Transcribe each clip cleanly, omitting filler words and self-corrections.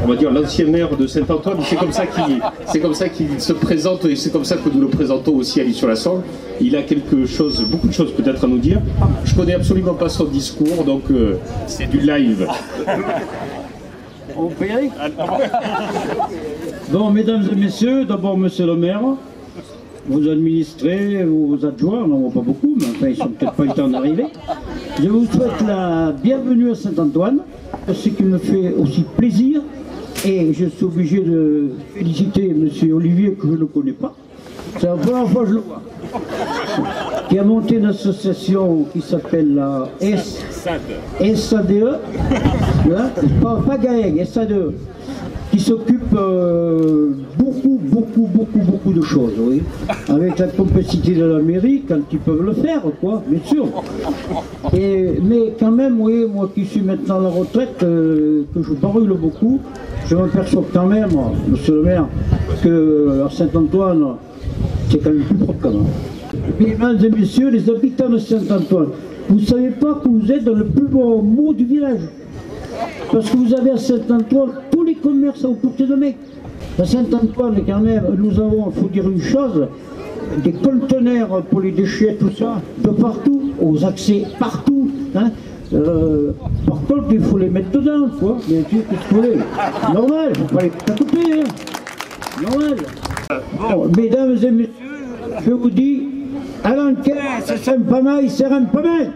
On va dire l'ancien maire de Saint-Antoine, c'est comme ça qu'il se présente et c'est comme ça que nous le présentons aussi à l'Isle-sur-la-Sorgue. Il a beaucoup de choses peut-être à nous dire. Je connais absolument pas son discours, donc c'est du live. On peut y aller. Bon, mesdames et messieurs, d'abord monsieur le maire, vos administrés, vos adjoints, on n'en voit pas beaucoup, mais enfin ils sont peut-être pas eu le temps d'arriver. Je vous souhaite la bienvenue à Saint-Antoine, ce qui me fait aussi plaisir. Et je suis obligé de féliciter M. Olivier, que je ne connais pas. C'est la première fois que je le vois. Qui a monté une association qui s'appelle la SADE. Pas GAEG, SADE. Qui s'occupe beaucoup de choses, oui. Avec la complicité de la mairie, quand ils peuvent le faire, quoi, bien sûr. Mais quand même, oui, moi qui suis maintenant à la retraite, que je brûle beaucoup, je m'aperçois quand même, monsieur le maire, que à Saint-Antoine, c'est quand même plus propre quand même. Mesdames et messieurs, les habitants de Saint-Antoine, vous ne savez pas que vous êtes dans le plus beau mot du village. Parce que vous avez à Saint-Antoine tous les commerces à portée de main. À Saint-Antoine, quand même, nous avons, il faut dire une chose, des conteneurs pour les déchets, tout ça, de partout, aux accès partout. Hein. Par contre, il faut les mettre dedans, quoi. Bien sûr, qu'est-ce que vous voulez. Normal, il ne faut pas les couper, hein. Normal. Bon, mesdames et messieurs, je vous dis, à l'enquête, c'est sympa mal, c'est pas mal.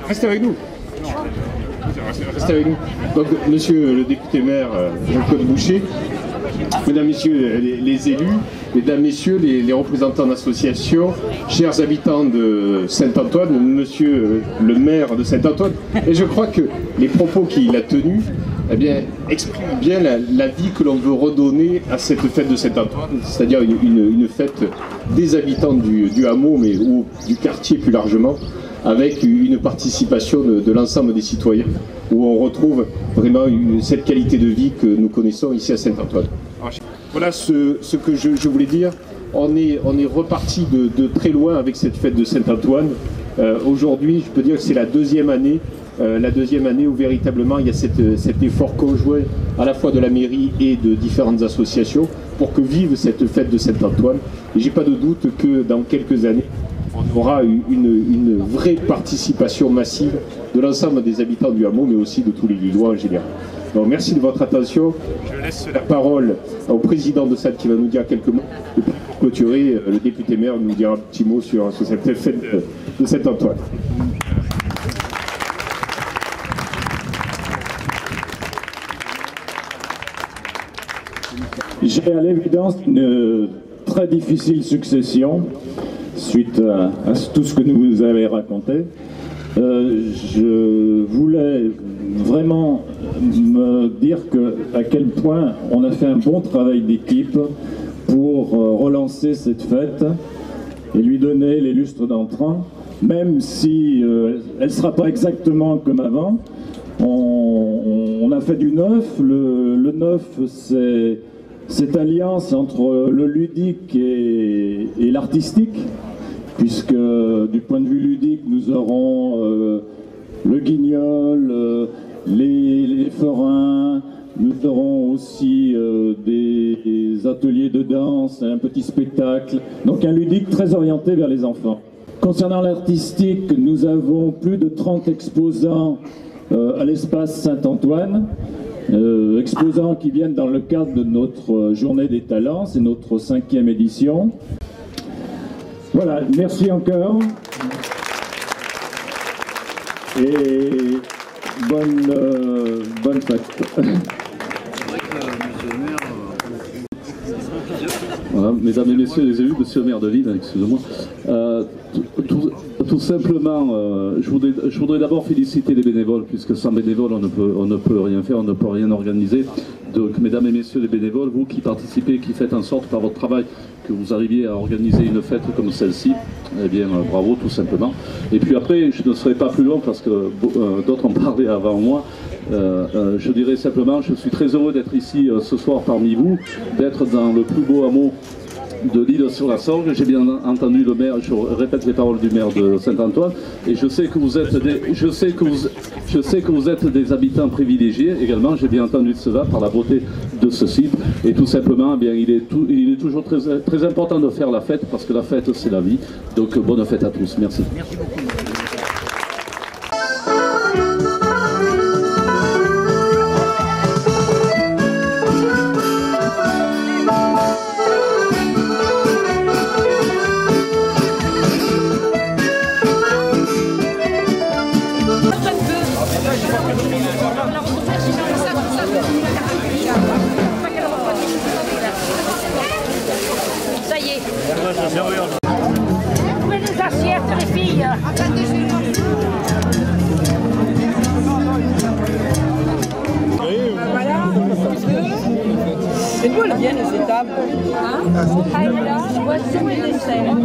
Restez avec nous. Restez avec nous. Donc, monsieur le député maire Jean-Claude Boucher, mesdames, messieurs les élus, mesdames, messieurs les représentants d'associations, chers habitants de Saint-Antoine, monsieur le maire de Saint-Antoine, et je crois que les propos qu'il a tenus expriment bien la vie que l'on veut redonner à cette fête de Saint-Antoine, c'est-à-dire une fête des habitants du hameau, mais ou du quartier plus largement, avec une participation de l'ensemble des citoyens, où on retrouve vraiment cette qualité de vie que nous connaissons ici à Saint-Antoine. Voilà ce que je voulais dire. On est reparti de très loin avec cette fête de Saint-Antoine. Aujourd'hui, je peux dire que c'est la deuxième année où véritablement il y a cet effort conjoint à la fois de la mairie et de différentes associations pour que vive cette fête de Saint-Antoine. Et j'ai pas de doute que dans quelques années, on aura une vraie participation massive de l'ensemble des habitants du hameau, mais aussi de tous les Lillois en général. Donc merci de votre attention. Je laisse la parole au président de SAD qui va nous dire quelques mots. Et pour clôturer, le député maire nous dira un petit mot sur cette fête de Saint-Antoine. J'ai à l'évidence une très difficile succession suite à tout ce que vous avez raconté. Je voulais vraiment me dire à quel point on a fait un bon travail d'équipe pour relancer cette fête et lui donner les lustres d'antan, même si elle ne sera pas exactement comme avant. On a fait du neuf. Le neuf, c'est cette alliance entre le ludique et l'artistique, puisque du point de vue ludique, nous aurons le guignol, les forains, nous aurons aussi des ateliers de danse, un petit spectacle, donc un ludique très orienté vers les enfants. Concernant l'artistique, nous avons plus de 30 exposants à l'espace Saint-Antoine, exposants qui viennent dans le cadre de notre journée des talents, c'est notre 5e édition. Voilà, merci encore et bonne fête. Voilà, mesdames et messieurs les élus, monsieur le maire de Lille, excusez-moi. Tout simplement, je voudrais d'abord féliciter les bénévoles, puisque sans bénévoles, on ne peut rien faire, on ne peut rien organiser. Donc, mesdames et messieurs les bénévoles, vous qui participez, qui faites en sorte par votre travail que vous arriviez à organiser une fête comme celle-ci, eh bien, bravo, tout simplement. Et puis après, je ne serai pas plus long, parce que d'autres ont parlé avant moi. Je dirais simplement, je suis très heureux d'être ici ce soir parmi vous, d'être dans le plus beau hameau de l'Île-sur-la-Sorgue. J'ai bien entendu le maire, je répète les paroles du maire de Saint-Antoine, et je sais que vous êtes des habitants privilégiés également. J'ai bien entendu cela par la beauté de ce site, et tout simplement, eh bien, il est toujours très important de faire la fête, parce que la fête c'est la vie. Donc bonne fête à tous. Merci. Merci beaucoup. Ça y est. Ouvrez les assiettes, les filles. Voilà. Et d'où elles viennent ces tables? Ah, et là, boisson et dessert.